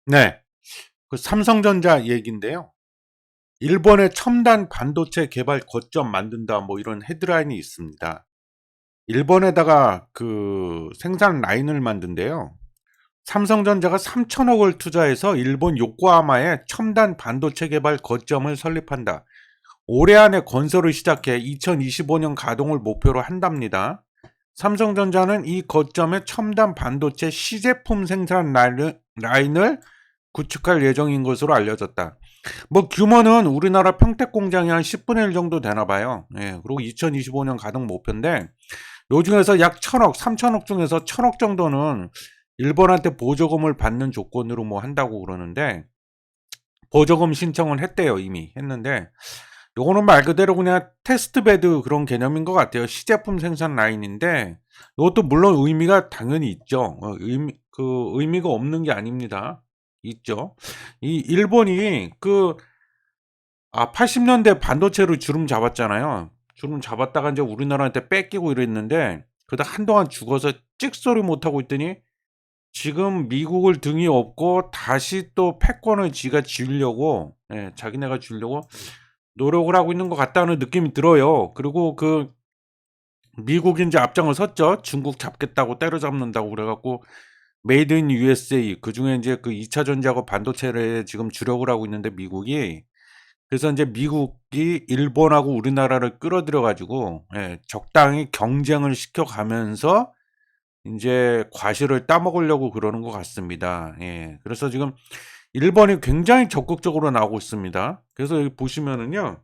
네. 그 삼성전자 얘기인데요. 일본의 첨단 반도체 개발 거점 만든다 뭐 이런 헤드라인이 있습니다. 일본에다가 그 생산 라인을 만든대요. 삼성전자가 3천억을 투자해서 일본 요코하마에 첨단 반도체 개발 거점을 설립한다. 올해 안에 건설을 시작해 2025년 가동을 목표로 한답니다. 삼성전자는 이 거점에 첨단 반도체 시제품 생산 라인을 구축할 예정인 것으로 알려졌다. 뭐 규모는 우리나라 평택 공장이 한 10분의 1 정도 되나 봐요. 예, 그리고 2025년 가동 목표인데 요 중에서 약 1000억, 3000억 중에서 1000억 정도는 일본한테 보조금을 받는 조건으로 뭐 한다고 그러는데 보조금 신청은 했대요. 이미 했는데 요거는 말 그대로 그냥 테스트베드 그런 개념인 것 같아요. 시제품 생산 라인인데 이것도 물론 의미가 당연히 있죠. 의미가 없는 게 아닙니다. 있죠. 이 일본이 80년대 반도체로 주름 잡았잖아요. 주름 잡았다가 이제 우리나라한테 뺏기고 이랬는데 그러다 한동안 죽어서 찍소리 못하고 있더니 지금 미국을 등에 업고 다시 또 패권을 지가 쥐려고, 예, 자기네가 쥐려고 노력을 하고 있는 것 같다는 느낌이 들어요. 그리고 미국이 이제 앞장을 섰죠. 중국 잡겠다고 때려잡는다고 그래갖고 메이드 인 USA 그 중에 이제 그 2차 전지하고 반도체를 지금 주력을 하고 있는데 미국이 그래서 이제 미국이 일본하고 우리나라를 끌어들여 가지고 예, 적당히 경쟁을 시켜가면서 인제 과실을 따먹으려고 그러는 것 같습니다. 예. 그래서 지금 일본이 굉장히 적극적으로 나오고 있습니다. 그래서 여기 보시면은요.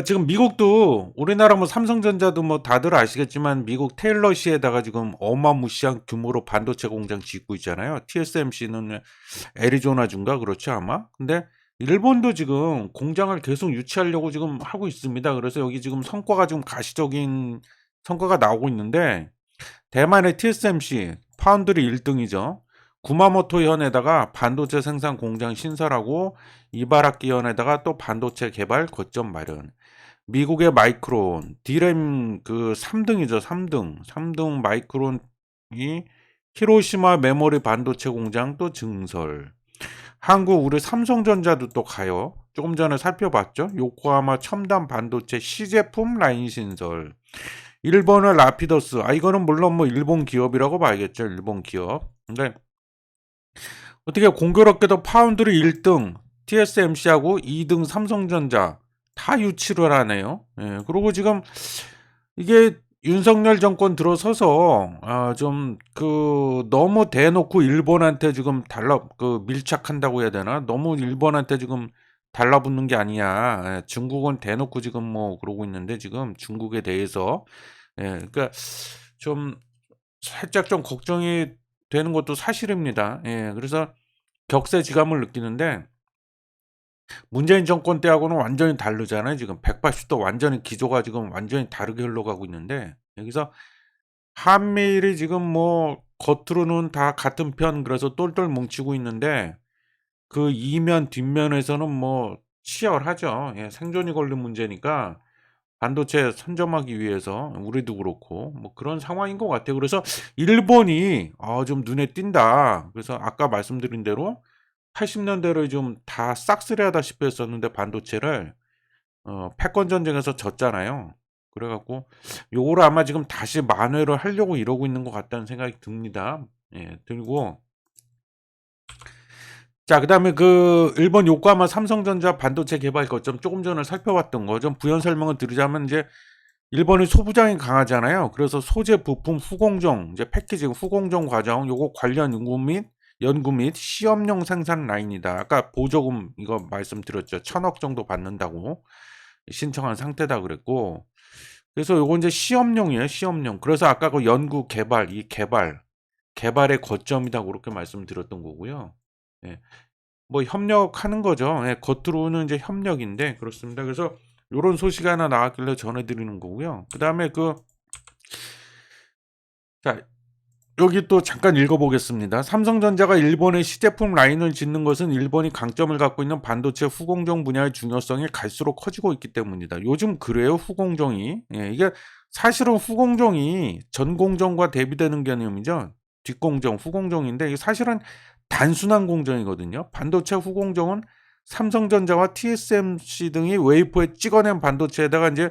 지금 미국도 우리나라 뭐 삼성전자도 뭐 다들 아시겠지만 미국 테일러시에다가 지금 어마무시한 규모로 반도체 공장 짓고 있잖아요. TSMC는 애리조나주인가 그렇죠 아마? 근데 일본도 지금 공장을 계속 유치하려고 지금 하고 있습니다. 그래서 여기 지금 성과가 좀 가시적인 성과가 나오고 있는데 대만의 TSMC 파운드리 1등이죠. 구마모토 현에다가 반도체 생산 공장 신설하고 이바라키 현에다가 또 반도체 개발 거점 마련. 미국의 마이크론, 디램 3등이죠. 3등. 3등 마이크론이 히로시마 메모리 반도체 공장 또 증설. 한국 우리 삼성전자도 또 가요. 조금 전에 살펴봤죠. 요코하마 첨단 반도체 시제품 라인 신설. 일본의 라피더스. 이거는 물론 뭐 일본 기업이라고 봐야겠죠. 일본 기업. 근데 어떻게 공교롭게도 파운드리 1등 TSMC하고 2등 삼성전자 다 유치를 하네요. 예, 그리고 지금 이게 윤석열 정권 들어서서 좀 너무 대놓고 일본한테 지금 밀착한다고 해야 되나? 너무 일본한테 지금 달라붙는 게 아니야. 예, 중국은 대놓고 지금 뭐 그러고 있는데 지금 중국에 대해서 예, 그러니까 좀 살짝 좀 걱정이 되는 것도 사실입니다. 예, 그래서 격세지감을 느끼는데 문재인 정권 때하고는 완전히 다르잖아요. 지금 180도 완전히 기조가 지금 완전히 다르게 흘러가고 있는데 여기서 한미일이 지금 뭐 겉으로는 다 같은 편 그래서 똘똘 뭉치고 있는데 그 이면 뒷면에서는 뭐 치열하죠. 예, 생존이 걸린 문제니까 반도체 선점하기 위해서 우리도 그렇고 뭐 그런 상황인 것 같아요. 그래서 일본이 좀 눈에 띈다. 그래서 아까 말씀드린 대로 80년대를 좀 다 싹쓸이하다시피 했었는데 반도체를 패권 전쟁에서 졌잖아요. 그래 갖고 요거를 아마 지금 다시 만회를 하려고 이러고 있는 것 같다는 생각이 듭니다. 예, 들고 자, 그다음에 일본 요코하마 삼성전자 반도체 개발 거점 조금 전에 살펴봤던 거 좀 부연 설명을 드리자면 이제 일본이 소부장이 강하잖아요. 그래서 소재 부품 후공정, 이제 패키징 후공정 과정 요거 관련 연구 및 시험용 생산 라인이다. 아까 보조금 이거 말씀드렸죠. 1000억 정도 받는다고 신청한 상태다 그랬고. 그래서 요거 이제 시험용이에요. 시험용. 그래서 아까 그 연구 개발, 개발의 거점이다 그렇게 말씀드렸던 거고요. 예. 뭐 협력하는 거죠. 예, 겉으로는 이제 협력인데 그렇습니다. 그래서 요런 소식이 하나 나왔길래 전해드리는 거고요. 그다음에 자, 여기 또 잠깐 읽어보겠습니다. 삼성전자가 일본의 시제품 라인을 짓는 것은 일본이 강점을 갖고 있는 반도체 후공정 분야의 중요성이 갈수록 커지고 있기 때문이다. 요즘 그래요, 후공정이. 예, 이게 사실은 후공정이 전공정과 대비되는 개념이죠. 뒷공정, 후공정인데 이게 사실은 단순한 공정이거든요. 반도체 후공정은 삼성전자와 TSMC 등이 웨이퍼에 찍어낸 반도체에다가 이제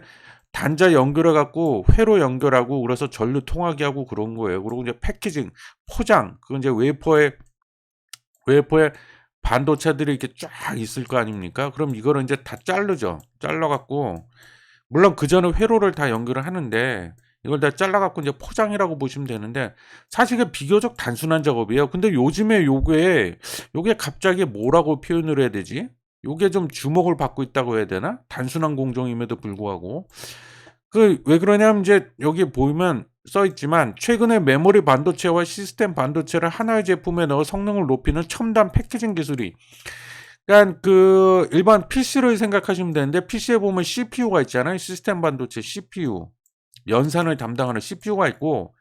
단자 연결해 갖고 회로 연결하고 그래서 전류 통하게 하고 그런 거예요. 그리고 이제 패키징, 포장, 그 이제 웨이퍼에 반도체들이 이렇게 쫙 있을 거 아닙니까? 그럼 이거를 이제 다 자르죠. 잘라 갖고 물론 그 전에 회로를 다 연결을 하는데 이걸 다 잘라 갖고 이제 포장이라고 보시면 되는데 사실 이게 비교적 단순한 작업이에요. 근데 요즘에 요게 갑자기 뭐라고 표현을 해야 되지? 요게 좀 주목을 받고 있다고 해야 되나? 단순한 공정임에도 불구하고 왜 그러냐면 이제 여기 보면 써 있지만 최근에 메모리 반도체와 시스템 반도체를 하나의 제품에 넣어 성능을 높이는 첨단 패키징 기술이 그러니까 그 일반 PC를 생각하시면 되는데 PC에 보면 CPU가 있잖아요. 시스템 반도체 CPU 연산을 담당하는 CPU가 있고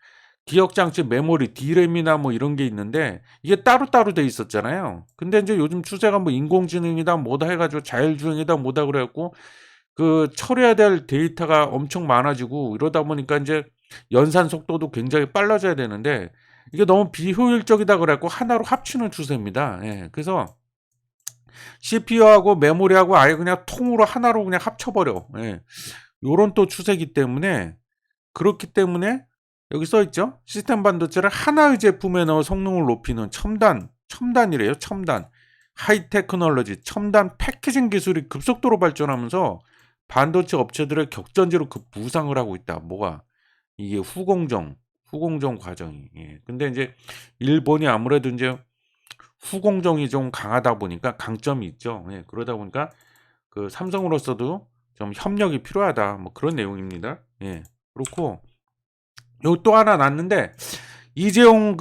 기억장치 메모리 D램이나 뭐 이런 게 있는데 이게 따로따로 돼 있었잖아요. 근데 이제 요즘 추세가 뭐 인공지능이다 뭐다 해가지고 자율주행이다 뭐다 그래갖고 그 처리해야 될 데이터가 엄청 많아지고 이러다 보니까 이제 연산 속도도 굉장히 빨라져야 되는데 이게 너무 비효율적이다 그래갖고 하나로 합치는 추세입니다. 예. 그래서 CPU하고 메모리하고 아예 그냥 통으로 하나로 그냥 합쳐버려. 예. 요런 또 추세기 때문에 그렇기 때문에 여기 써 있죠. 시스템 반도체를 하나의 제품에 넣어 성능을 높이는 첨단이래요. 첨단. 하이 테크놀로지, 첨단 패키징 기술이 급속도로 발전하면서 반도체 업체들의 격전지로 부상을 하고 있다. 뭐가? 이게 후공정 과정이. 예. 근데 이제 일본이 아무래도 이제 후공정이 좀 강하다 보니까 강점이 있죠. 예. 그러다 보니까 그 삼성으로서도 좀 협력이 필요하다. 뭐 그런 내용입니다. 예. 그렇고 요 또 하나 났는데 이재용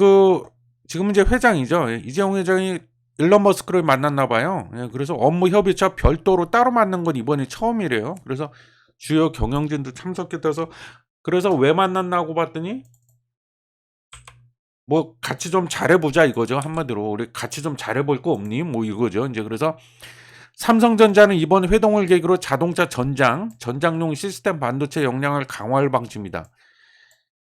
지금 이제 회장이죠. 예. 이재용 회장이 일론 머스크를 만났나 봐요. 예. 그래서 업무 협의차 별도로 따로 만난 건 이번이 처음이래요. 그래서 주요 경영진도 참석했다서 그래서 왜 만났나고 봤더니 뭐 같이 좀 잘해보자 이거죠. 한마디로 우리 같이 좀 잘해볼 거 없니? 뭐 이거죠. 이제 그래서 삼성전자는 이번 회동을 계기로 자동차 전장용 시스템 반도체 역량을 강화할 방침이다.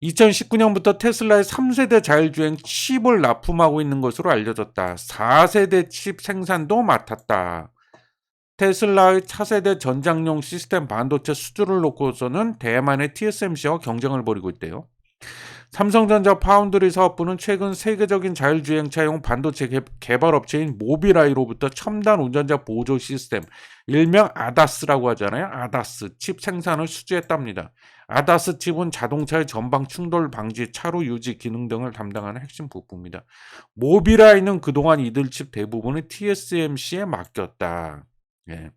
2019년부터 테슬라의 3세대 자율주행 칩을 납품하고 있는 것으로 알려졌다. 4세대 칩 생산도 맡았다. 테슬라의 차세대 전장용 시스템 반도체 수주를 놓고서는 대만의 TSMC와 경쟁을 벌이고 있대요. 삼성전자 파운드리 사업부는 최근 세계적인 자율주행차용 반도체 개발 업체인 모빌아이로부터 첨단 운전자 보조 시스템, 일명 아다스라고 하잖아요. 아다스 칩 생산을 수주했답니다. 아다스 칩은 자동차의 전방 충돌 방지, 차로 유지 기능 등을 담당하는 핵심 부품입니다. 모빌아이는 그동안 이들 칩 대부분을 TSMC에 맡겼다. 예.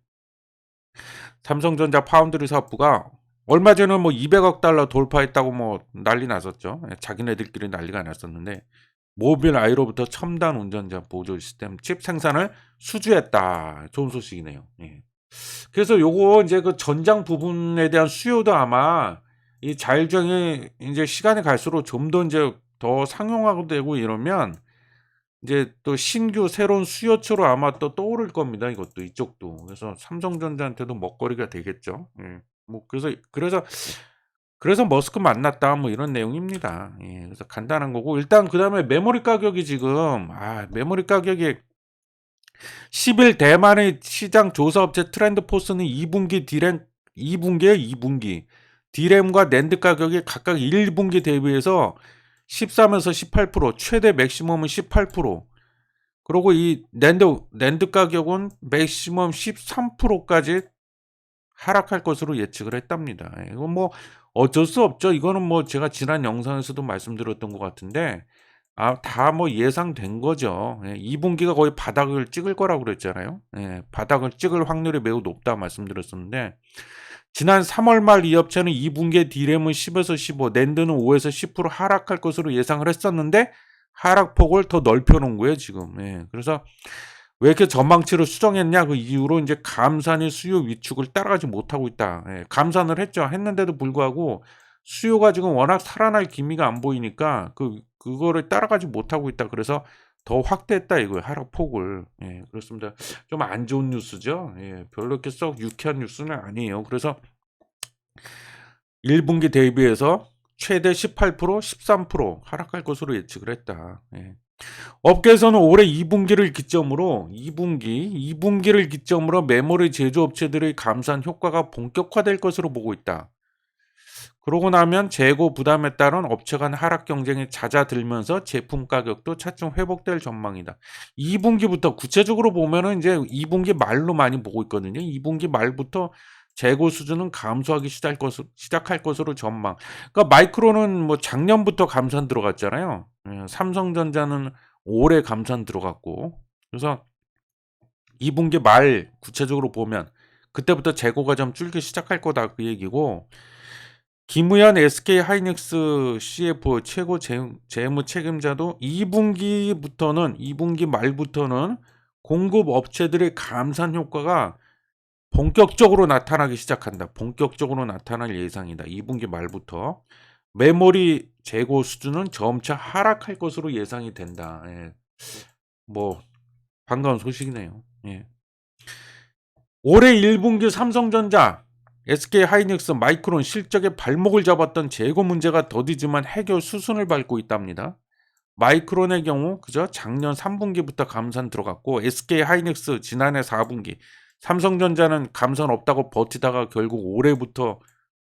삼성전자 파운드리 사업부가 얼마 전에 뭐 200억 달러 돌파했다고 뭐 난리 났었죠. 예, 자기네들끼리 난리가 났었는데 모빌 아이로부터 첨단 운전자 보조 시스템 칩 생산을 수주했다. 좋은 소식이네요. 예. 그래서 요거 이제 그 전장 부분에 대한 수요도 아마 이 자율주행이 이제 시간이 갈수록 좀 더 이제 더 상용화가 되고 이러면 이제 또 신규 새로운 수요처로 아마 또 떠오를 겁니다. 이것도 이쪽도. 그래서 삼성전자한테도 먹거리가 되겠죠. 예. 뭐 그래서 머스크 만났다 뭐 이런 내용입니다. 예. 그래서 간단한 거고 일단 그다음에 메모리 가격이 지금 메모리 가격이 10일 대만의 시장 조사 업체 트렌드포스는 2분기에 2분기 D램과 낸드 가격이 각각 1분기 대비해서 13에서 18%, 최대 맥시멈은 18%. 그리고 이 낸드 가격은 맥시멈 13%까지 하락할 것으로 예측을 했답니다. 이건 뭐 어쩔 수 없죠. 이거는 뭐 제가 지난 영상에서도 말씀드렸던 것 같은데 다 뭐 예상된 거죠. 2분기가 거의 바닥을 찍을 거라고 그랬잖아요. 바닥을 찍을 확률이 매우 높다 말씀드렸었는데 지난 3월 말 이 업체는 2분기에 D램은 10에서 15, 낸드는 5에서 10% 하락할 것으로 예상을 했었는데 하락폭을 더 넓혀 놓은 거예요, 지금. 그래서 왜 이렇게 전망치를 수정했냐? 그 이유로 이제 감산이 수요 위축을 따라가지 못하고 있다. 감산을 했는데도 불구하고 수요가 지금 워낙 살아날 기미가 안 보이니까 그거를 따라가지 못하고 있다. 그래서 더 확대했다 이거예요. 하락폭을. 그렇습니다. 좀 안 좋은 뉴스죠. 별로 이렇게 썩 유쾌한 뉴스는 아니에요. 그래서 1분기 대비해서 최대 18%, 13% 하락할 것으로 예측을 했다. 예. 업계에서는 올해 2분기를 기점으로 메모리 제조업체들의 감산 효과가 본격화될 것으로 보고 있다. 그러고 나면 재고 부담에 따른 업체 간 하락 경쟁이 잦아들면서 제품 가격도 차츰 회복될 전망이다. 2분기부터 구체적으로 보면은 이제 2분기 말로 많이 보고 있거든요. 2분기 말부터 재고 수준은 감소하기 시작할 것으로 전망. 그러니까 마이크론은 뭐 작년부터 감산 들어갔잖아요. 삼성전자는 올해 감산 들어갔고. 그래서 2분기 말 구체적으로 보면 그때부터 재고가 좀 줄기 시작할 거다 그 얘기고, 김우현 SK 하이닉스 CFO 최고 재무 책임자도 2분기 말부터는 공급 업체들의 감산 효과가 본격적으로 나타나기 시작한다. 본격적으로 나타날 예상이다. 2분기 말부터 메모리 재고 수준은 점차 하락할 것으로 예상이 된다. 예. 뭐 반가운 소식이네요. 예. 올해 1분기 삼성전자, SK 하이닉스, 마이크론 실적에 발목을 잡았던 재고 문제가 더디지만 해결 수순을 밟고 있답니다. 마이크론의 경우 그저 작년 3분기부터 감산 들어갔고, SK 하이닉스 지난해 4분기, 삼성전자는 감산 없다고 버티다가 결국 올해부터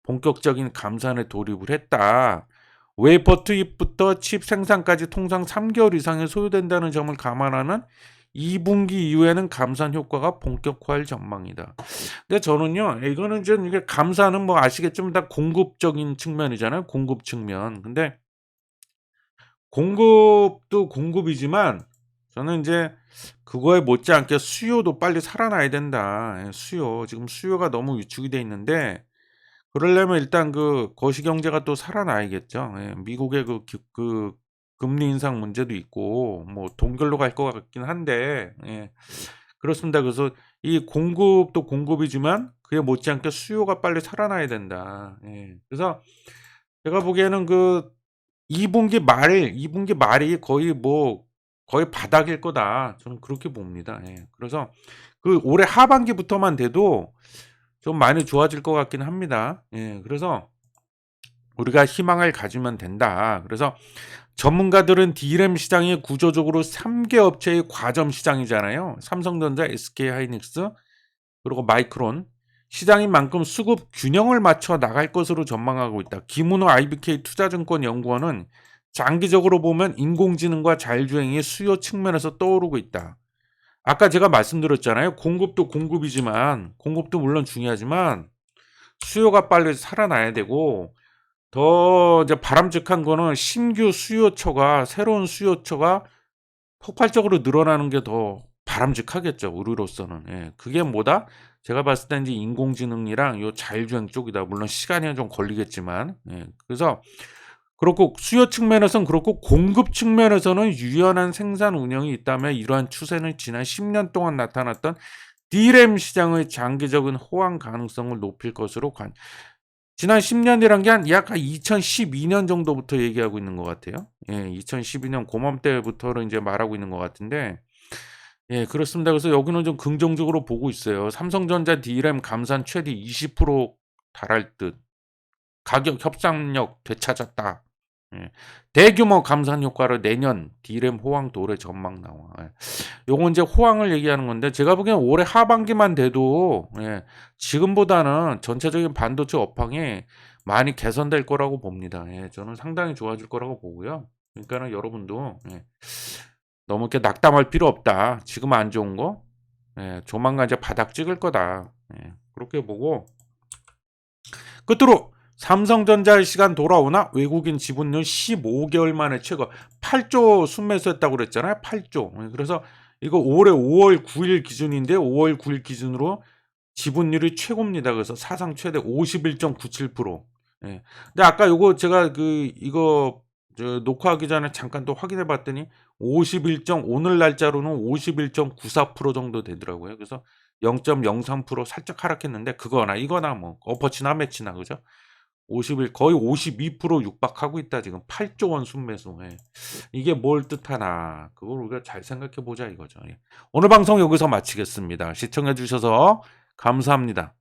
본격적인 감산에 돌입을 했다. 웨이퍼 투입부터 칩 생산까지 통상 3개월 이상이 소요된다는 점을 감안하면 2분기 이후에는 감산 효과가 본격화할 전망이다. 근데 저는요, 이거는 이게 감산은 뭐 아시겠지만 다 공급적인 측면이잖아요. 공급 측면. 근데 공급도 공급이지만 저는 이제 그거에 못지않게 수요도 빨리 살아나야 된다. 예, 수요. 지금 수요가 너무 위축이 돼 있는데, 그러려면 일단 그 거시경제가 또 살아나야겠죠. 예, 미국의 그 금리 인상 문제도 있고 뭐 동결로 갈 것 같긴 한데, 예, 그렇습니다. 그래서 이 공급도 공급이지만 그에 못지않게 수요가 빨리 살아나야 된다. 예, 그래서 제가 보기에는 그 2분기 말이 거의 바닥일 거다. 저는 그렇게 봅니다. 예. 그래서 그 올해 하반기부터만 돼도 좀 많이 좋아질 것 같긴 합니다. 예. 그래서 우리가 희망을 가지면 된다. 그래서 전문가들은 D램 시장이 구조적으로 3개 업체의 과점 시장이잖아요. 삼성전자, SK 하이닉스, 그리고 마이크론. 시장인 만큼 수급 균형을 맞춰 나갈 것으로 전망하고 있다. 김은호 IBK 투자증권 연구원은 장기적으로 보면 인공지능과 자율주행이 수요 측면에서 떠오르고 있다. 아까 제가 말씀드렸잖아요. 공급도 물론 중요하지만 수요가 빨리 살아나야 되고, 더 이제 바람직한 거는 새로운 수요처가 폭발적으로 늘어나는 게 더 바람직하겠죠, 우리로서는. 예. 그게 뭐다? 제가 봤을 때 이제 인공지능이랑 요 자율주행 쪽이다. 물론 시간이 좀 걸리겠지만. 예. 그래서 그렇고 수요 측면에서는 그렇고, 공급 측면에서는 유연한 생산 운영이 있다면 이러한 추세는 지난 10년 동안 나타났던 D램 시장의 장기적인 호황 가능성을 높일 것으로 지난 10년이란 게 약 2012년 정도부터 얘기하고 있는 것 같아요. 예, 2012년 고맘때부터를 이제 말하고 있는 것 같은데, 예, 그렇습니다. 그래서 여기는 좀 긍정적으로 보고 있어요. 삼성전자 D램 감산 최대 20% 달할 듯. 가격 협상력 되찾았다. 예. 대규모 감산 효과로 내년 D램 호황 도래 전망 나와. 예. 요건 이제 호황을 얘기하는 건데, 제가 보기엔 올해 하반기만 돼도 예, 지금보다는 전체적인 반도체 업황이 많이 개선될 거라고 봅니다. 예, 저는 상당히 좋아질 거라고 보고요. 그러니까는 여러분도 너무 이렇게 낙담할 필요 없다. 지금 안 좋은 거 조만간 이제 바닥 찍을 거다. 그렇게 보고, 끝으로 삼성전자의 시간 돌아오나? 외국인 지분율 15개월 만에 최고 8조 순매수했다고 그랬잖아요. 8조. 그래서 이거 올해 5월 9일 기준인데 5월 9일 기준으로 지분율이 최고입니다. 그래서 사상 최대 51.97%. 예. 근데 아까 요거 제가 이거 녹화하기 전에 잠깐 또 확인해 봤더니 오늘 날짜로는 51.94% 정도 되더라고요. 그래서 0.03% 살짝 하락했는데, 그거나 이거나 뭐 엎어치나 매치나, 그죠? 거의 52% 육박하고 있다. 지금 8조 원 순매수. 예. 이게 뭘 뜻하나, 그걸 우리가 잘 생각해 보자 이거죠. 예. 오늘 방송 여기서 마치겠습니다. 시청해 주셔서 감사합니다.